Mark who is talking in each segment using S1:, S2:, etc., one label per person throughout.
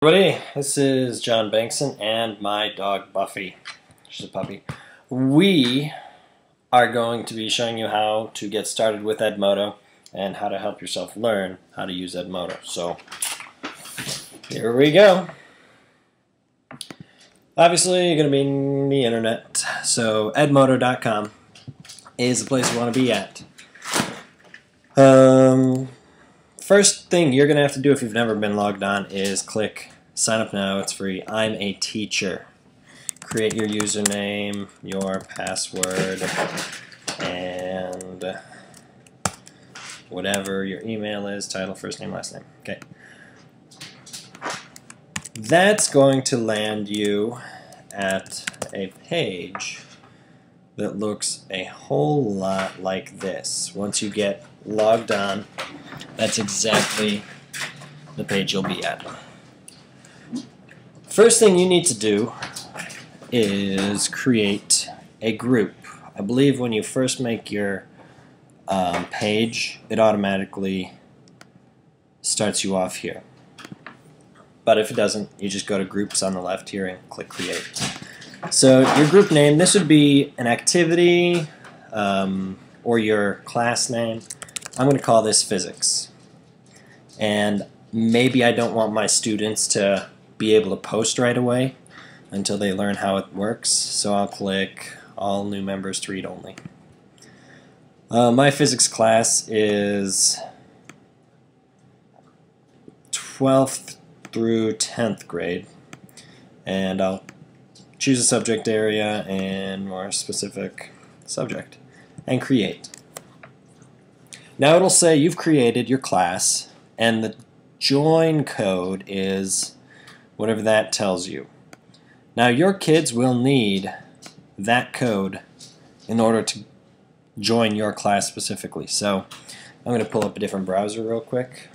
S1: Everybody, this is John Bankson and my dog Buffy. She's a puppy. We are going to be showing you how to get started with Edmodo and how to help yourself learn how to use Edmodo. So here we go. Obviously you're going to be in the internet, so edmodo.com is the place you want to be at. First thing you're going to have to do if you've never been logged on is click sign up now. It's free. I'm a teacher. Create your username, your password, and whatever your email is, title, first name, last name. Okay. That's going to land you at a page that looks a whole lot like this. Once you get logged on, that's exactly the page you'll be at. First thing you need to do is create a group. I believe when you first make your page, it automatically starts you off here. But if it doesn't, you just go to groups on the left here and click create. So your group name, this would be an activity or your class name. I'm going to call this physics. And maybe I don't want my students to be able to post right away until they learn how it works. So I'll click all new members to read only. My physics class is 12th through 10th grade. And I'll choose a subject area and more specific subject and create. Now it'll say you've created your class and the join code is whatever that tells you. Now your kids will need that code in order to join your class specifically. So I'm going to pull up a different browser real quick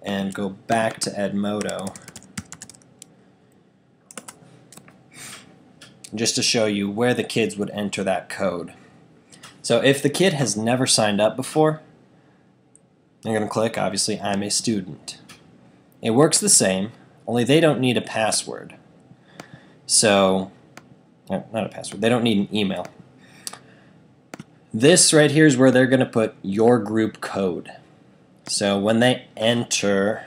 S1: and go back to Edmodo just to show you where the kids would enter that code. So if the kid has never signed up before, they're going to click, obviously, I'm a student. It works the same, only they don't need a password. So, not a password, they don't need an email. This right here is where they're going to put your group code. So when they enter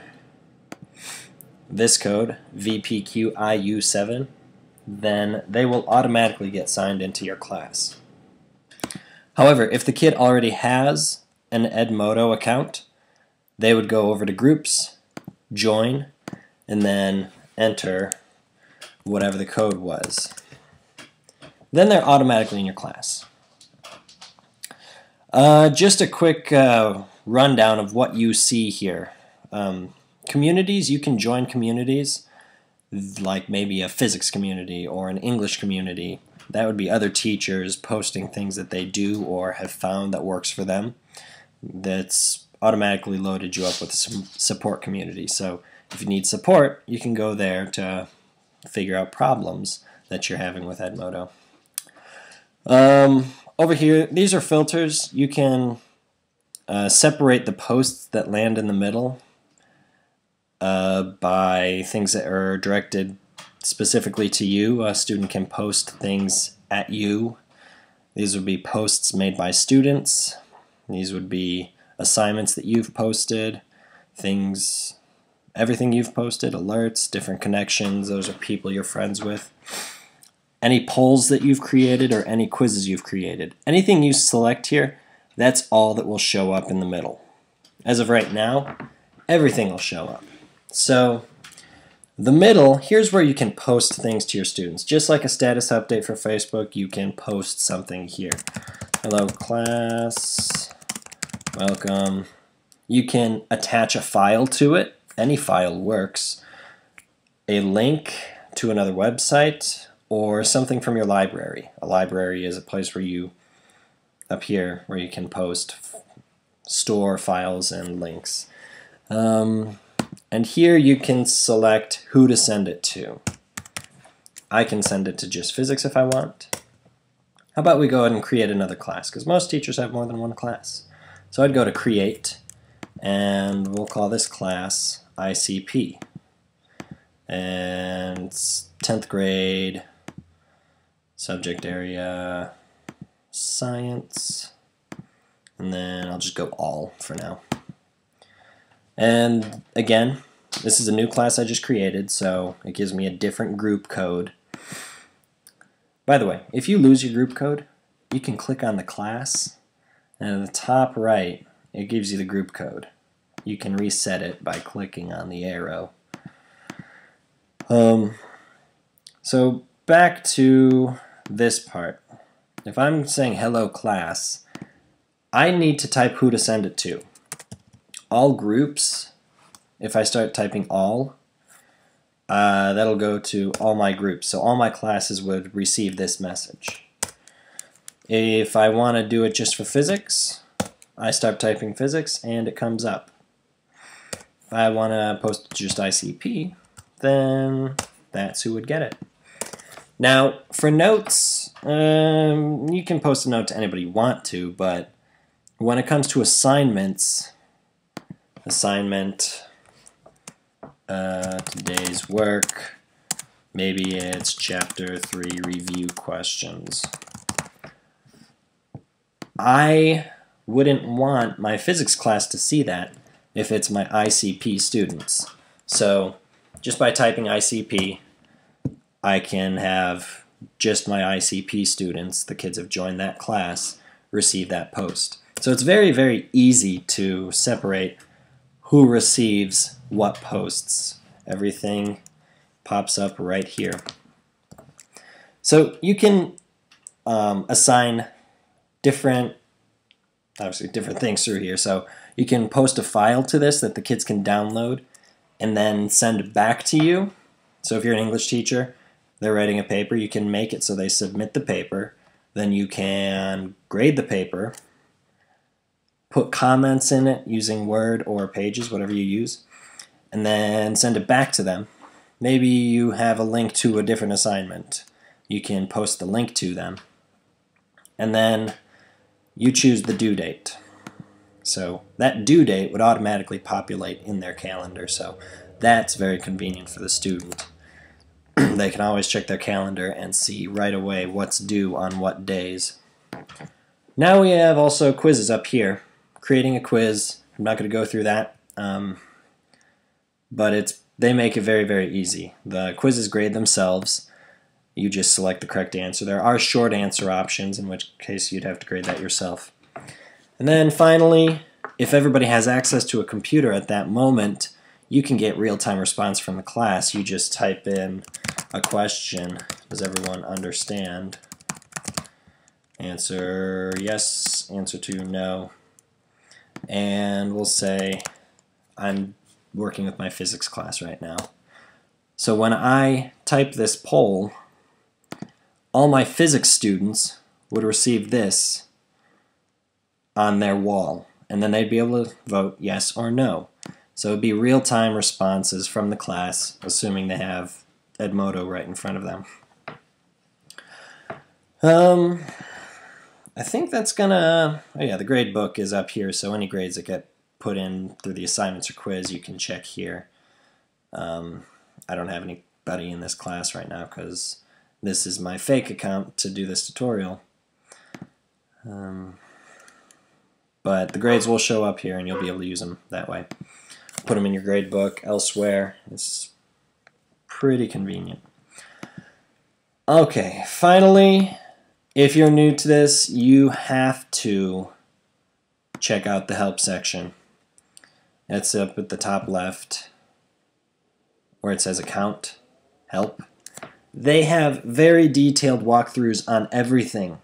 S1: this code, VPQIU7, then they will automatically get signed into your class. However, if the kid already has an Edmodo account, they would go over to groups, join, and then enter whatever the code was. Then they're automatically in your class. Just a quick rundown of what you see here. Communities, you can join communities like maybe a physics community or an English community. That would be other teachers posting things that they do or have found that works for them. That's automatically loaded you up with some support community. So if you need support, you can go there to figure out problems that you're having with Edmodo. Over here, these are filters. You can separate the posts that land in the middle by things that are directed specifically to you. A student can post things at you. These would be posts made by students. These would be assignments that you've posted, things, everything you've posted, alerts, different connections, those are people you're friends with. Any polls that you've created or any quizzes you've created. Anything you select here, that's all that will show up in the middle. As of right now, everything will show up. So the middle, here's where you can post things to your students. Just like a status update for Facebook, you can post something here. Hello class, welcome. You can attach a file to it. Any file works. A link to another website or something from your library. A library is a place where you, up here, where you can post, store files and links. And here you can select who to send it to. I can send it to just physics if I want. How about we go ahead and create another class, because most teachers have more than one class. So I'd go to create, and we'll call this class ICP. and 10th grade, subject area, science, and then I'll just go all for now. And again, this is a new class I just created, so it gives me a different group code. By the way, if you lose your group code, you can click on the class, and at the top right, it gives you the group code. You can reset it by clicking on the arrow. So back to this part. If I'm saying hello class, I need to type who to send it to. All groups, if I start typing all, that'll go to all my groups. So all my classes would receive this message. If I want to do it just for physics, I start typing physics and it comes up. If I want to post just ICP, then that's who would get it. Now, for notes, you can post a note to anybody you want to, but when it comes to assignments, today's work, maybe it's chapter 3 review questions. I wouldn't want my physics class to see that if it's my ICP students. So just by typing ICP, I can have just my ICP students, the kids who have joined that class, receive that post. So it's very, very easy to separate who receives what posts. Everything pops up right here. So you can assign different things through here. So you can post a file to this that the kids can download and then send back to you. So if you're an English teacher, they're writing a paper, you can make it so they submit the paper, then you can grade the paper, put comments in it using Word or Pages, whatever you use, and then send it back to them. Maybe you have a link to a different assignment. You can post the link to them, and then you choose the due date. So that due date would automatically populate in their calendar, so that's very convenient for the student. They can always check their calendar and see right away what's due on what days. Now we have also quizzes up here. Creating a quiz, I'm not going to go through that, but they make it very, very easy. The quizzes grade themselves. You just select the correct answer. There are short answer options, in which case you'd have to grade that yourself. And then finally, if everybody has access to a computer at that moment, you can get real-time response from the class. You just type in a question, does everyone understand? Answer yes, answer 2 no. And we'll say I'm working with my physics class right now. So when I type this poll, all my physics students would receive this on their wall, and then they'd be able to vote yes or no. So it would be real-time responses from the class, assuming they have Edmodo right in front of them. I think that's gonna, oh yeah, the grade book is up here, so any grades that get put in through the assignments or quiz you can check here. I don't have anybody in this class right now because this is my fake account to do this tutorial. But the grades will show up here and you'll be able to use them that way. Put them in your grade book elsewhere. It's pretty convenient. Okay, finally, if you're new to this, you have to check out the help section. It's up at the top left where it says account, help. They have very detailed walkthroughs on everything.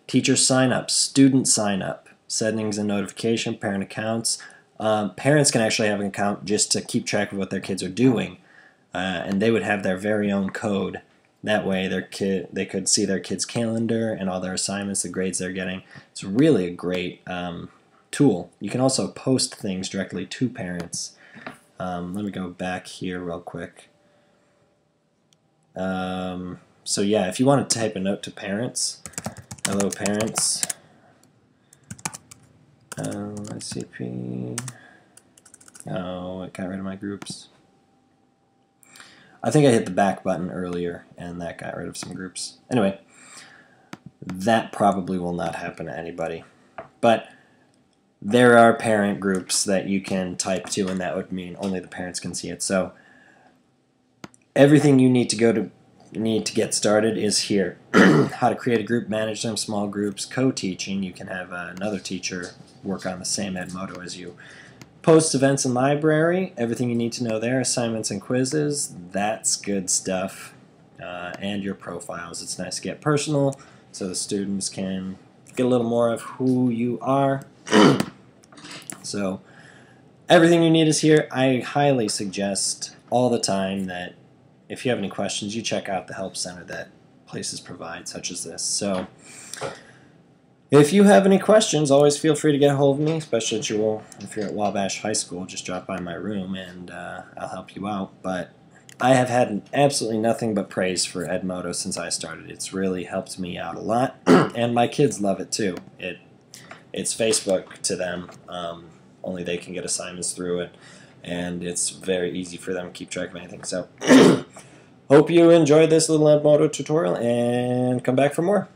S1: Teacher sign up, student sign up, settings and notification, parent accounts. Parents can actually have an account just to keep track of what their kids are doing, and they would have their very own code. That way they could see their kids' calendar and all their assignments, the grades they're getting. It's really a great tool. You can also post things directly to parents. Let me go back here real quick. So yeah, if you want to type a note to parents, hello parents, ICP, oh, it got rid of my groups. I think I hit the back button earlier, and that got rid of some groups. Anyway, that probably will not happen to anybody. But there are parent groups that you can type to, and that would mean only the parents can see it. So everything you need to get started is here. How to create a group, manage them, small groups, co-teaching. You can have another teacher work on the same Edmodo as you. Post events and library, everything you need to know there, assignments and quizzes, that's good stuff. And your profiles, it's nice to get personal so the students can get a little more of who you are. So everything you need is here. I highly suggest all the time that if you have any questions, you check out the help center that places provide, such as this. So if you have any questions, always feel free to get a hold of me, especially if you're at Wabash High School. Just drop by my room and I'll help you out. But I have had absolutely nothing but praise for Edmodo since I started. It's really helped me out a lot, and my kids love it too. It's Facebook to them, only they can get assignments through it, and it's very easy for them to keep track of anything. So hope you enjoyed this little Edmodo tutorial, and come back for more.